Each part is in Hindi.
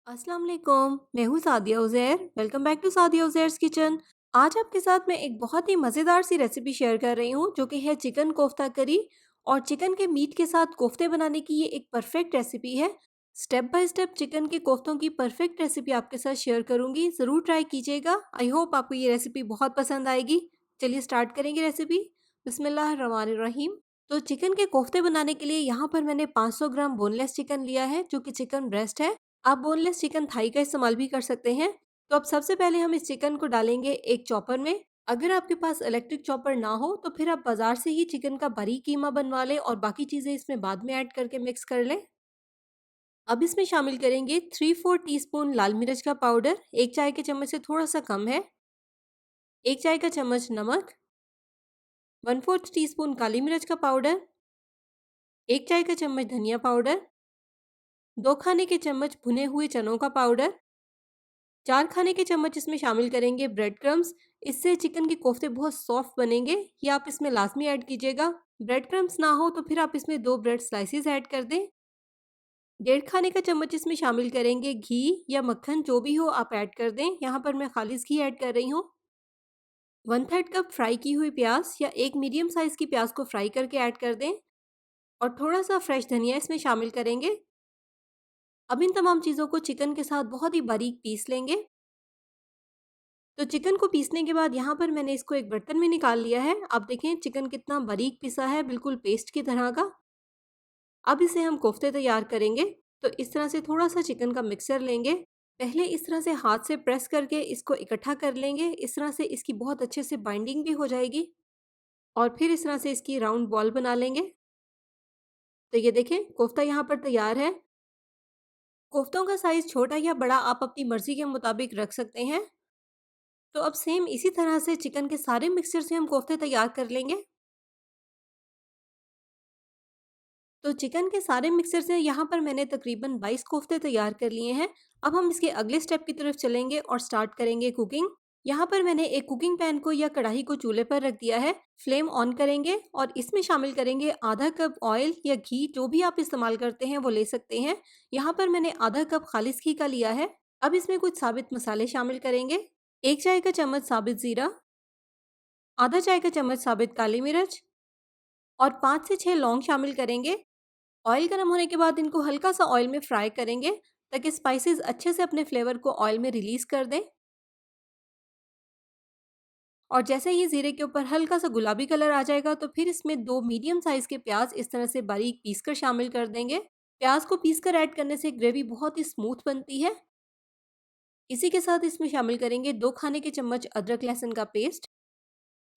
अस्सलाम वालेकुम, मैं हूँ Sadia Uzair. Welcome back to Sadia Uzair's kitchen. आज आपके साथ मैं एक बहुत ही मज़ेदार सी रेसिपी शेयर कर रही हूँ जो कि है चिकन कोफ्ता करी। और चिकन के मीट के साथ कोफ्ते बनाने की ये एक परफेक्ट रेसिपी है। स्टेप बाय स्टेप चिकन के कोफ्तों की परफेक्ट रेसिपी आपके साथ शेयर करूँगी, ज़रूर ट्राई कीजिएगा। आई होप आपको ये रेसिपी बहुत पसंद आएगी। चलिए स्टार्ट करेंगे रेसिपी। बिस्मिल्लाहिर्रहमानिर्रहीम। तो चिकन के कोफ्ते बनाने के लिए यहाँ पर मैंने 500 ग्राम बोनलेस चिकन लिया है जो कि चिकन ब्रेस्ट है। आप बोनलेस चिकन थाई का इस्तेमाल भी कर सकते हैं। तो अब सबसे पहले हम इस चिकन को डालेंगे एक चॉपर में। अगर आपके पास इलेक्ट्रिक चॉपर ना हो तो फिर आप बाजार से ही चिकन का बारीक कीमा बनवा लें और बाकी चीज़ें इसमें बाद में ऐड करके मिक्स कर लें। अब इसमें शामिल करेंगे 3-4 टीस्पून लाल मिर्च का पाउडर, एक चाय के चम्मच से थोड़ा सा कम है। एक चाय का चम्मच नमक, 1/4 टीस्पून काली मिर्च का पाउडर, एक चाय का चम्मच धनिया पाउडर, 2 खाने के चम्मच भुने हुए चनों का पाउडर, 4 खाने के चम्मच इसमें शामिल करेंगे ब्रेड क्रम्स। इससे चिकन के कोफ्ते बहुत सॉफ्ट बनेंगे, ये आप इसमें लाजमी ऐड कीजिएगा। ब्रेड क्रम्स ना हो तो फिर आप इसमें 2 ब्रेड स्लाइसेस ऐड कर दें। 1.5 खाने का चम्मच इसमें शामिल करेंगे घी या मक्खन, जो भी हो आप ऐड कर दें। यहाँ पर मैं खालिस घी ऐड कर रही हूँ। 1/3 कप फ्राई की हुई प्याज या एक मीडियम साइज की प्याज को फ्राई करके ऐड कर दें और थोड़ा सा फ्रेश धनिया इसमें शामिल करेंगे। अब इन तमाम चीज़ों को चिकन के साथ बहुत ही बारीक पीस लेंगे। तो चिकन को पीसने के बाद यहाँ पर मैंने इसको एक बर्तन में निकाल लिया है। आप देखें चिकन कितना बारीक पिसा है, बिल्कुल पेस्ट की तरह का। अब इसे हम कोफ्ते तैयार करेंगे। तो इस तरह से थोड़ा सा चिकन का मिक्सचर लेंगे। पहले इस तरह से हाथ से प्रेस करके इसको इकट्ठा कर लेंगे। इस तरह से इसकी बहुत अच्छे से बाइंडिंग भी हो जाएगी और फिर इस तरह से इसकी राउंड बॉल बना लेंगे। तो ये देखें कोफ्ता यहाँ पर तैयार है। कोफ्तों का साइज़ छोटा या बड़ा आप अपनी मर्ज़ी के मुताबिक रख सकते हैं। तो अब सेम इसी तरह से चिकन के सारे मिक्सचर से हम कोफ्ते तैयार कर लेंगे। तो चिकन के सारे मिक्सचर से यहाँ पर मैंने तकरीबन 22 कोफ्ते तैयार कर लिए हैं। अब हम इसके अगले स्टेप की तरफ चलेंगे और स्टार्ट करेंगे कुकिंग। यहाँ पर मैंने एक कुकिंग पैन को या कढ़ाई को चूल्हे पर रख दिया है। फ्लेम ऑन करेंगे और इसमें शामिल करेंगे आधा कप ऑयल या घी, जो भी आप इस्तेमाल करते हैं वो ले सकते हैं। यहाँ पर मैंने आधा कप खालिस घी का लिया है। अब इसमें कुछ साबित मसाले शामिल करेंगे। एक चाय का चम्मच साबित ज़ीरा, आधा चाय का चम्मच साबित काली मिर्च और 5 से 6 लौंग शामिल करेंगे। ऑयल गर्म होने के बाद इनको हल्का सा ऑयल में फ्राई करेंगे ताकि स्पाइसेस अच्छे से अपने फ्लेवर को ऑयल में रिलीज कर दें। और जैसे ही जीरे के ऊपर हल्का सा गुलाबी कलर आ जाएगा तो फिर इसमें 2 मीडियम साइज के प्याज इस तरह से बारीक पीस कर शामिल कर देंगे। प्याज को पीस कर ऐड करने से ग्रेवी बहुत ही स्मूथ बनती है। इसी के साथ इसमें शामिल करेंगे 2 खाने के चम्मच अदरक लहसुन का पेस्ट।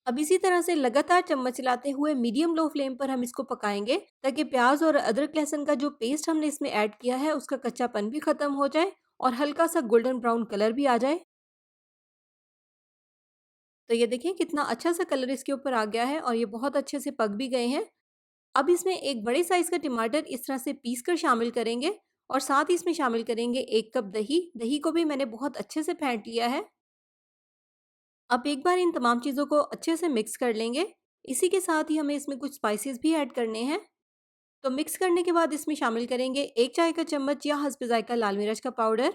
अब इसी तरह से लगातार चम्मच चलाते हुए मीडियम लो फ्लेम पर हम इसको पकाएंगे ताकि प्याज और अदरक लहसुन का जो पेस्ट हमने इसमें ऐड किया है उसका कच्चापन भी खत्म हो जाए और हल्का सा गोल्डन ब्राउन कलर भी आ जाए। तो ये देखिए कितना अच्छा सा कलर इसके ऊपर आ गया है और ये बहुत अच्छे से पक भी गए हैं। अब इसमें एक बड़े साइज का टमाटर इस तरह से पीस कर शामिल करेंगे और साथ ही इसमें शामिल करेंगे 1 कप दही। दही को भी मैंने बहुत अच्छे से फेंट लिया है। अब एक बार इन तमाम चीज़ों को अच्छे से मिक्स कर लेंगे। इसी के साथ ही हमें इसमें कुछ स्पाइसेस भी ऐड करने हैं। तो मिक्स करने के बाद इसमें शामिल करेंगे 1 चाय का चम्मच या हस्ब ज़ायक़ा लाल मिर्च का पाउडर,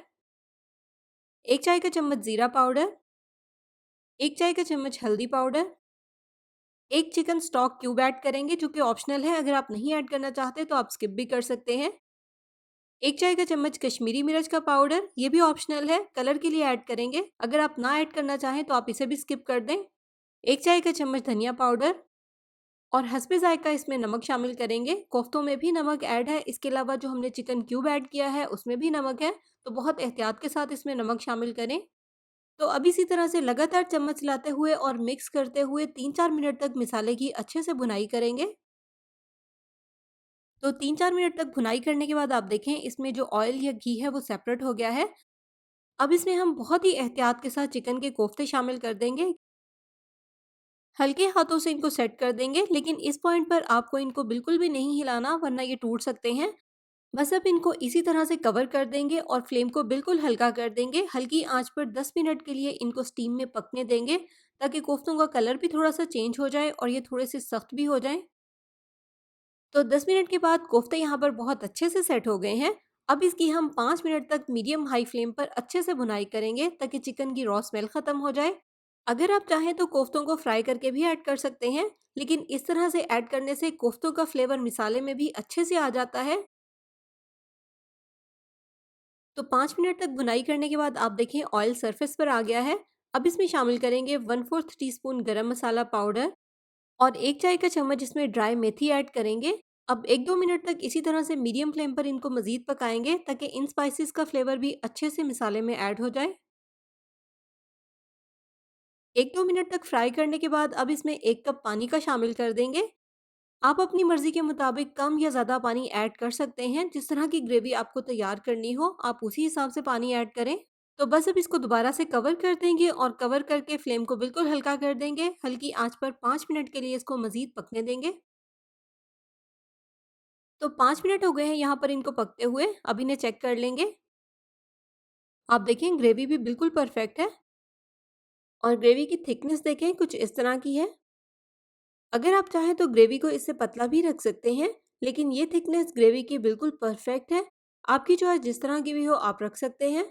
1 चाय का चम्मच ज़ीरा पाउडर, 1 चाय का चम्मच हल्दी powder, 1 chicken stock cube add करेंगे जो कि ऑप्शनल है। अगर आप नहीं ऐड करना चाहते तो आप स्किप भी कर सकते हैं। 1 चाय का चम्मच कश्मीरी मिर्च का पाउडर, ये भी ऑप्शनल है, कलर के लिए ऐड करेंगे। अगर आप ना ऐड करना चाहें तो आप इसे भी स्किप कर दें। 1 चाय का चम्मच धनिया पाउडर और हस्बे ज़ायक़ा इसमें नमक शामिल करेंगे। कोफ्तों में भी नमक ऐड है, इसके अलावा जो हमने चिकन क्यूब ऐड किया है उसमें भी नमक है, तो बहुत एहतियात के साथ इसमें नमक शामिल करें। तो अब इसी तरह से लगातार चम्मच चलाते हुए और मिक्स करते हुए 3-4 मिनट तक मसाले की अच्छे से भुनाई करेंगे। तो 3-4 मिनट तक भुनाई करने के बाद आप देखें इसमें जो ऑयल या घी है वो सेपरेट हो गया है। अब इसमें हम बहुत ही एहतियात के साथ चिकन के कोफ्ते शामिल कर देंगे। हल्के हाथों से इनको सेट कर देंगे, लेकिन इस पॉइंट पर आपको इनको बिल्कुल भी नहीं हिलाना वरना ये टूट सकते हैं। बस अब इनको इसी तरह से कवर कर देंगे और फ्लेम को बिल्कुल हल्का कर देंगे। हल्की आंच पर 10 मिनट के लिए इनको स्टीम में पकने देंगे ताकि कोफ्तों का कलर भी थोड़ा सा चेंज हो जाए और ये थोड़े से सख्त भी हो जाएं। तो 10 मिनट के बाद कोफ्ते यहाँ पर बहुत अच्छे से सेट हो गए हैं। अब इसकी हम 5 मिनट तक मीडियम हाई फ्लेम पर अच्छे से भुनाई करेंगे ताकि चिकन की रॉ स्मेल खत्म हो जाए। अगर आप चाहें तो कोफ्तों को फ्राई करके भी ऐड कर सकते हैं, लेकिन इस तरह से ऐड करने से कोफ्तों का फ्लेवर मिसाले में भी अच्छे से आ जाता है। तो 5 मिनट तक भुनाई करने के बाद आप देखें ऑयल सरफेस पर आ गया है। अब इसमें शामिल करेंगे 1/4 टीस्पून गरम मसाला पाउडर और 1 चाय का चम्मच इसमें ड्राई मेथी ऐड करेंगे। अब 1-2 मिनट तक इसी तरह से मीडियम फ्लेम पर इनको मज़ीद पकाएँगे ताकि इन स्पाइसेस का फ्लेवर भी अच्छे से मसाले में ऐड हो जाए। 1-2 मिनट तक फ्राई करने के बाद अब इसमें 1 कप पानी का शामिल कर देंगे। आप अपनी मर्ज़ी के मुताबिक कम या ज़्यादा पानी ऐड कर सकते हैं। जिस तरह की ग्रेवी आपको तैयार करनी हो, आप उसी हिसाब से पानी ऐड करें। तो बस अब इसको दोबारा से कवर कर देंगे और कवर करके फ्लेम को बिल्कुल हल्का कर देंगे। हल्की आँच पर 5 मिनट के लिए इसको मज़ीद पकने देंगे। तो 5 मिनट हो गए हैं यहाँ पर इनको पकते हुए, अब इन्हें चेक कर लेंगे। आप देखें ग्रेवी भी बिल्कुल परफेक्ट है और ग्रेवी की थिकनेस देखें कुछ इस तरह की है। अगर आप चाहें तो ग्रेवी को इससे पतला भी रख सकते हैं, लेकिन ये थिकनेस ग्रेवी की बिल्कुल परफेक्ट है। आपकी चॉइस जिस तरह की भी हो आप रख सकते हैं।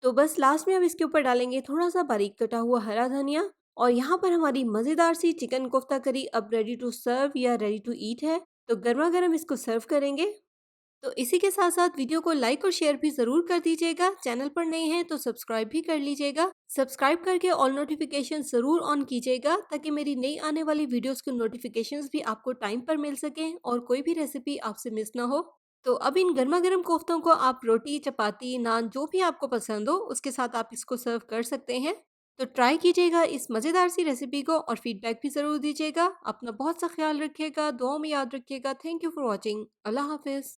तो बस लास्ट में अब इसके ऊपर डालेंगे थोड़ा-सा बारीक कटा हुआ हरा धनिया और यहाँ पर हमारी मज़ेदार सी चिकन कोफ्ता करी अब रेडी टू सर्व या रेडी टू ईट है। तो गरमा-गरम इसको सर्व करेंगे। तो इसी के साथ-साथ वीडियो को लाइक और शेयर भी ज़रूर कर दीजिएगा। चैनल पर नए हैं तो सब्सक्राइब भी कर लीजिएगा। सब्सक्राइब करके ऑल नोटिफ़िकेशन ज़रूर ऑन कीजिएगा ताकि मेरी नई आने वाली वीडियोज़ की नोटिफ़िकेशंस भी आपको टाइम पर मिल सकें और कोई भी रेसिपी आपसे मिस ना हो। तो अब इन गरमा-गरम कोफ्तों को आप रोटी, चपाती, नान जो भी आपको पसंद हो उसके साथ आप इसको सर्व कर सकते हैं। तो ट्राई कीजिएगा इस मज़ेदार सी रेसिपी को और फीडबैक भी ज़रूर दीजिएगा। अपना बहुत सा ख्याल रखिएगा, दुआओं में याद रखिएगा। Thank you for watching. अल्लाह हाफ़िज़।